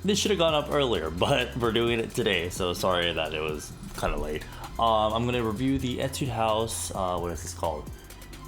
This should have gone up earlier, but we're doing it today, so sorry that it was kind of late. I'm gonna review the Etude House, what is this called?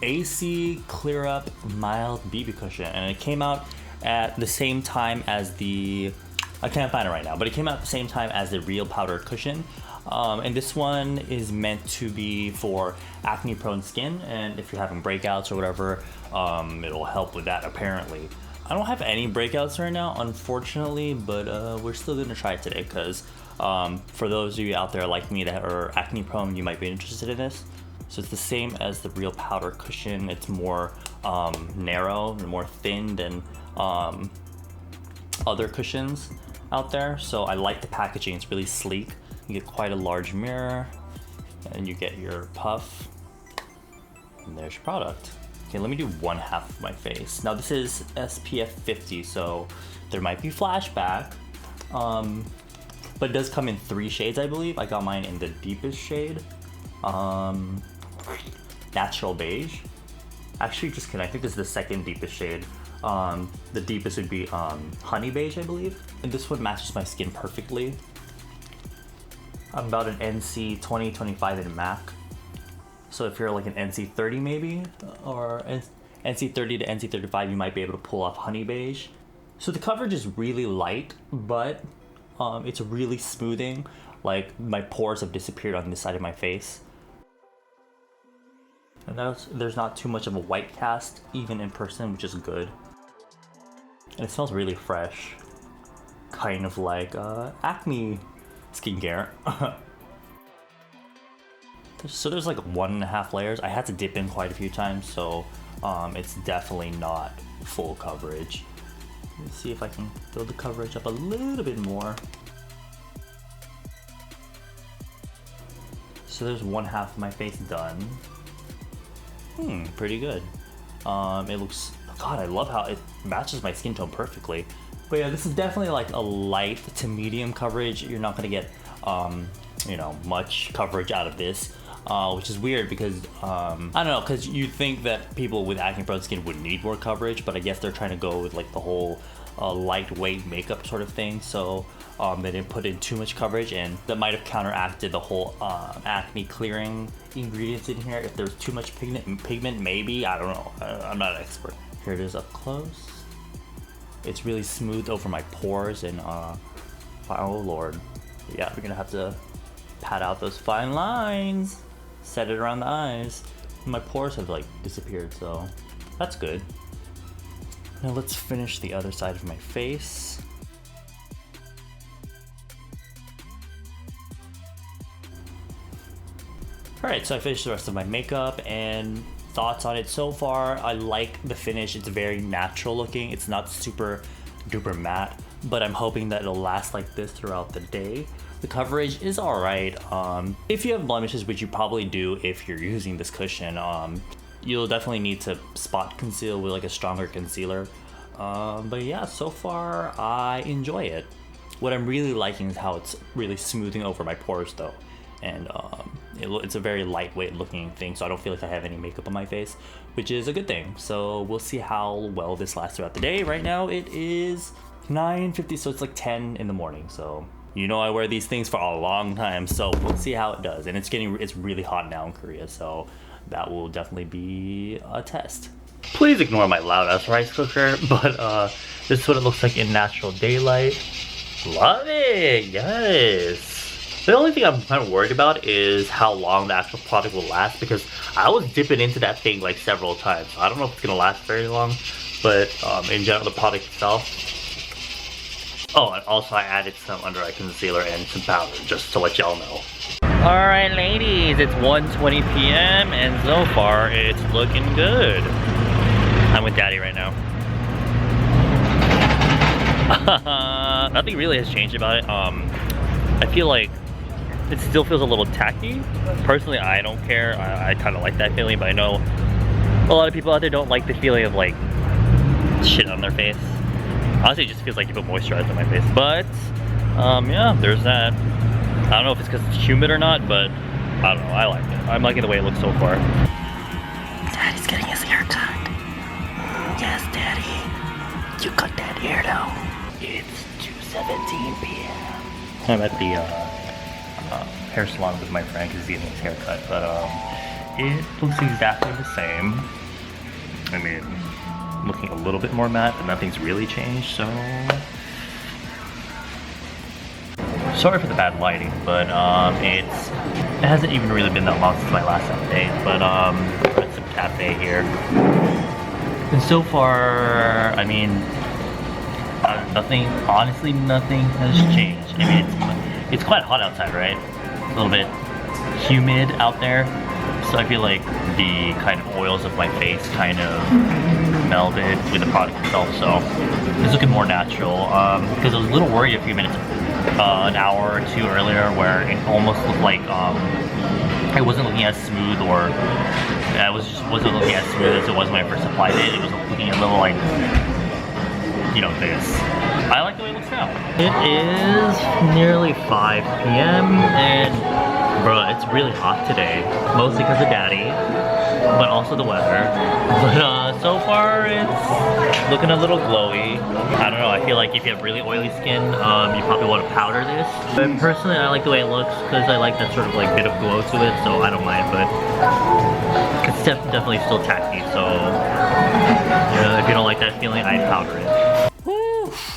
AC Clear Up Mild BB Cushion, and it came out at the same time as the, I can't find it right now, but it came out at the same time as the Real Powder Cushion. And this one is meant to be for acne prone skin, and if you're having breakouts or whatever, it'll help with that apparently. I don't have any breakouts right now, unfortunately, but we're still gonna try it today because for those of you out there like me that are acne prone, you might be interested in this. So it's the same as the Real Powder Cushion. It's more narrow and more thin than other cushions out there. So I like the packaging, it's really sleek. You get quite a large mirror and you get your puff, and there's your product. Okay, let me do one half of my face. Now this is SPF 50, so there might be flashback, but it does come in 3 shades, I believe. I got mine in the deepest shade, natural beige. Actually, just kidding, I think this is the second deepest shade. The deepest would be honey beige, I believe. And this one matches my skin perfectly. I'm about an NC 2025 in MAC. So if you're like an NC 30 maybe, or NC 30 to NC 35, you might be able to pull off honey beige. So the coverage is really light, but it's really smoothing. Like my pores have disappeared on this side of my face. And there's not too much of a white cast, even in person, which is good. And it smells really fresh. Kind of like acne skincare. So there's like 1.5 layers. I had to dip in quite a few times, so it's definitely not full coverage. Let's see if I can build the coverage up a little bit more. So there's 1/2 of my face done. Pretty good. It looks, God, I love how it matches my skin tone perfectly. But yeah, this is definitely like a light to medium coverage. You're not gonna get, you know, much coverage out of this, which is weird because, I don't know, because you'd think that people with acne prone skin would need more coverage, but I guess they're trying to go with like the whole lightweight makeup sort of thing. So they didn't put in too much coverage, and that might have counteracted the whole acne clearing ingredients in here. If there's too much pigment, maybe, I don't know. I'm not an expert. Here it is up close. It's really smooth over my pores, and oh lord, yeah, we're gonna have to pat out those fine lines, set it around the eyes. My pores have like disappeared, so that's good. Now let's finish the other side of my face. Alright, so I finished the rest of my makeup, and thoughts on it so far. I like the finish. It's very natural looking. It's not super duper matte, but I'm hoping that it'll last like this throughout the day. The coverage is alright. If you have blemishes, which you probably do if you're using this cushion, you'll definitely need to spot conceal with like a stronger concealer. But yeah, so far I enjoy it. What I'm really liking is how it's really smoothing over my pores though. And it's a very lightweight looking thing, so I don't feel like I have any makeup on my face, which is a good thing. So we'll see how well this lasts throughout the day. Right now it is 9:50, so it's like 10 in the morning. So you know I wear these things for a long time, so we'll see how it does. And it's really hot now in Korea, so that will definitely be a test. Please ignore my loud ass rice cooker, but this is what it looks like in natural daylight. Love it, yes. The only thing I'm kind of worried about is how long the actual product will last, because I was dipping into that thing like several times. I don't know if it's gonna last very long, but in general, the product itself. Oh, and also I added some under eye concealer and some powder, just to let y'all know. Alright ladies, it's 1:20 p.m. and so far it's looking good. I'm with daddy right now. Nothing really has changed about it. I feel like it still feels a little tacky. Personally, I don't care. I kind of like that feeling, but I know a lot of people out there don't like the feeling of like shit on their face. Honestly, it just feels like you put moisturizer on my face. But yeah, there's that. I don't know if it's because it's humid or not, but I don't know. I like it. I'm liking the way it looks so far. Daddy's getting his hair cut. Yes, Daddy. You cut that hair now. It's 7:17 p.m. I'm at the hair salon with my friend because he's getting his haircut, but it looks exactly the same. I mean, looking a little bit more matte, but nothing's really changed, so... Sorry for the bad lighting, but it hasn't even really been that long since my last update, but we're at some cafe here. And so far, I mean, honestly, nothing has changed. I mean, it's quite hot outside, right? A little bit humid out there. So I feel like the kind of oils of my face kind of melded with the product itself. So it's looking more natural. Because I was a little worried a few minutes, an hour or two earlier, where it almost looked like it wasn't looking as smooth, or I wasn't looking as smooth as it was when I first applied it. It was looking a little like, you know, this. I like the way it looks now. It is nearly 5 p.m. and bro, it's really hot today. Mostly because of Daddy, but also the weather. But so far it's looking a little glowy. I don't know, I feel like if you have really oily skin, you probably want to powder this. But personally, I like the way it looks because I like that sort of like bit of glow to it, so I don't mind, but it's definitely still tacky, so you know, if you don't like that feeling, I'd powder it.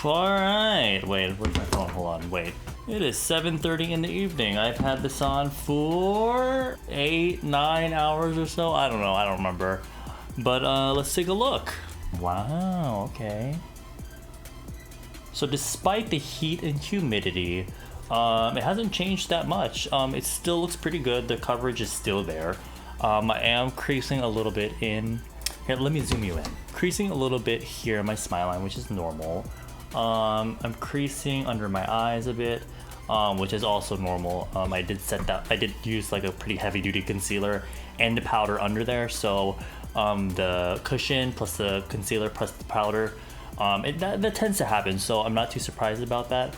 Alright, wait, where's my phone? Hold on, wait. It is 7:30 in the evening. I've had this on for 8-9 hours or so. I don't know, I don't remember. But let's take a look. Wow, okay. So despite the heat and humidity, it hasn't changed that much. It still looks pretty good. The coverage is still there. I am creasing a little bit in... Here, let me zoom you in. Creasing a little bit here in my smile line, which is normal. I'm creasing under my eyes a bit, which is also normal. I did use like a pretty heavy duty concealer and the powder under there, so the cushion plus the concealer plus the powder, that tends to happen, so I'm not too surprised about that.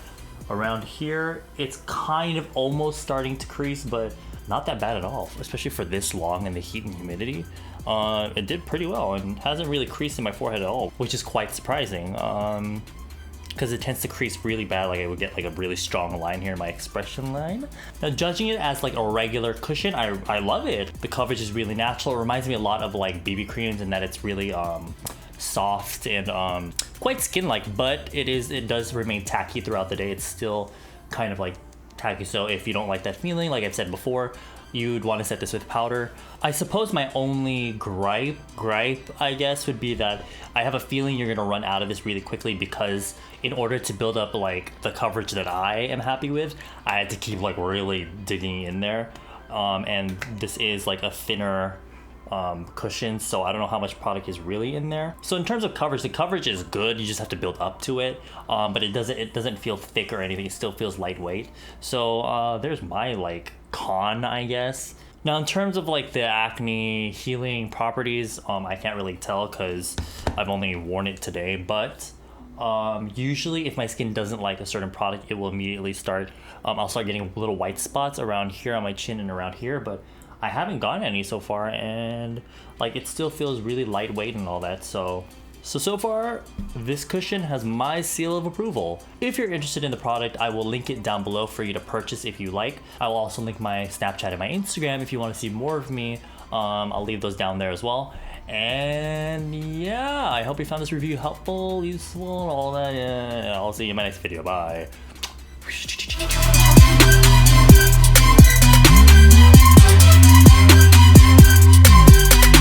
Around here, it's kind of almost starting to crease, but not that bad at all, especially for this long in the heat and humidity. It did pretty well and hasn't really creased in my forehead at all, which is quite surprising. Because it tends to crease really bad, like I would get like a really strong line here in my expression line. Now, judging it as like a regular cushion, I love it. The coverage is really natural. It reminds me a lot of like BB creams in that it's really soft and quite skin-like, but it does remain tacky throughout the day. It's still kind of like tacky, so if you don't like that feeling, like I've said before, you'd want to set this with powder. I suppose my only gripe, I guess, would be that I have a feeling you're gonna run out of this really quickly, because in order to build up like the coverage that I am happy with, I had to keep like really digging in there. And this is like a thinner cushion, so I don't know how much product is really in there. So in terms of coverage, the coverage is good. You just have to build up to it, but it doesn't feel thick or anything. It still feels lightweight. So there's my like con, I guess. Now in terms of like the acne healing properties, I can't really tell because I've only worn it today, but usually if my skin doesn't like a certain product, it will immediately start, I'll start getting little white spots around here on my chin and around here, but I haven't gotten any so far, and like it still feels really lightweight and all that. So far this cushion has my seal of approval. If you're interested in the product, I will link it down below for you to purchase if you like. I will also link my Snapchat and my Instagram if you want to see more of me. I'll leave those down there as well. And yeah, I hope you found this review helpful, useful, and all that. Yeah, I'll see you in my next video. Bye.